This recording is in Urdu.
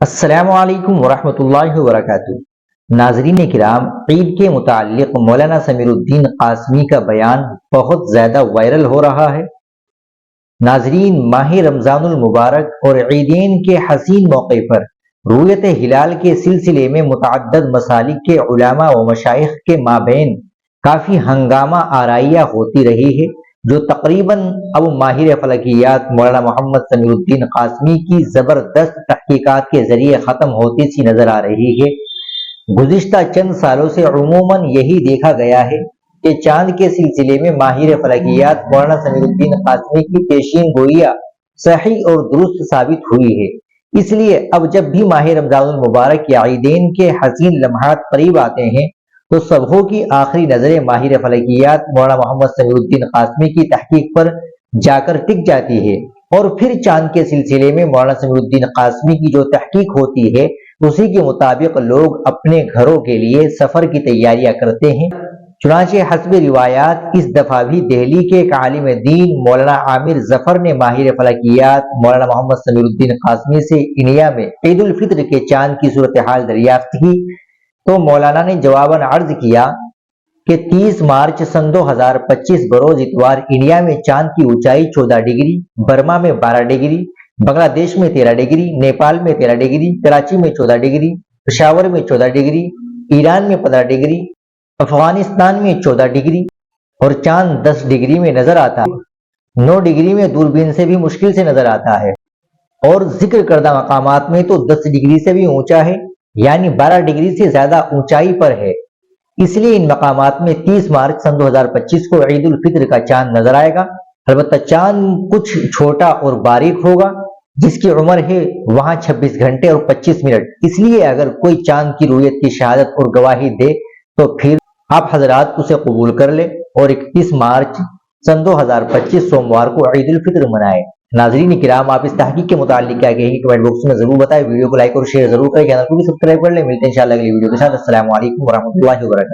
السلام علیکم ورحمۃ اللہ وبرکاتہ۔ ناظرین کرام، عید کے متعلق مولانا سمیر الدین قاسمی کا بیان بہت زیادہ وائرل ہو رہا ہے۔ ناظرین، ماہ رمضان المبارک اور عیدین کے حسین موقع پر رؤیت ہلال کے سلسلے میں متعدد مسالک کے علماء و مشائخ کے مابین کافی ہنگامہ آرائیہ ہوتی رہی ہے، جو تقریباً اب ماہر فلکیات مولانا محمد سمیر الدین قاسمی کی زبردست تحقیقات کے ذریعے ختم ہوتی سی نظر آ رہی ہے۔ گزشتہ چند سالوں سے عموماً یہی دیکھا گیا ہے کہ چاند کے سلسلے میں ماہر فلکیات مولانا سمیر الدین قاسمی کی پیشین گوئیاں صحیح اور درست ثابت ہوئی ہے۔ اس لیے اب جب بھی ماہ رمضان المبارک یا عیدین کے حسین لمحات قریب آتے ہیں تو سبھوں کی آخری نظریں ماہر فلکیات مولانا محمد سمیر الدین قاسمی کی تحقیق پر جا کر ٹک جاتی ہے، اور پھر چاند کے سلسلے میں مولانا سمیر الدین قاسمی کی جو تحقیق ہوتی ہے اسی کے مطابق لوگ اپنے گھروں کے لیے سفر کی تیاریاں کرتے ہیں۔ چنانچہ حسب روایات اس دفعہ بھی دہلی کے ایک عالم دین مولانا عامر ظفر نے ماہر فلکیات مولانا محمد سمیر الدین قاسمی سے انڈیا میں عید الفطر کے چاند کی صورتحال دریافت کی تو مولانا نے جواباً عرض کیا کہ 30 مارچ سن 2025 بروز اتوار انڈیا میں چاند کی اونچائی 14 ڈگری، برما میں 12 ڈگری، بنگلہ دیش میں 13 ڈگری، نیپال میں 13 ڈگری، کراچی میں 14 ڈگری، پشاور میں 14 ڈگری، ایران میں 15 ڈگری، افغانستان میں 14 ڈگری اور چاند 10 ڈگری میں نظر آتا ہے۔ 9 ڈگری میں دوربین سے بھی مشکل سے نظر آتا ہے، اور ذکر کردہ مقامات میں تو 10 ڈگری سے بھی اونچا ہے، یعنی 12 ڈگری سے زیادہ اونچائی پر ہے۔ اس لیے ان مقامات میں 30 مارچ سن 2025 کو عید الفطر کا چاند نظر آئے گا۔ البتہ چاند کچھ چھوٹا اور باریک ہوگا، جس کی عمر ہے وہاں 26 گھنٹے اور 25 منٹ۔ اس لیے اگر کوئی چاند کی رؤیت کی شہادت اور گواہی دے تو پھر آپ حضرات اسے قبول کر لیں اور 31 مارچ سن 2025 سوموار کو عید الفطر منائیں۔ ناظرین کرام، آپ اس تحقیق کے متعلق کیا کہیں گے کمنٹ باکس میں ضرور بتائیں۔ ویڈیو کو لائک اور شیئر ضرور کریں، چینل کو بھی سبسکرائب کر لیں۔ ملتے ہیں انشاءاللہ اگلی ویڈیو کے ساتھ۔ السلام علیکم ورحمۃ اللہ وبرکاتہ۔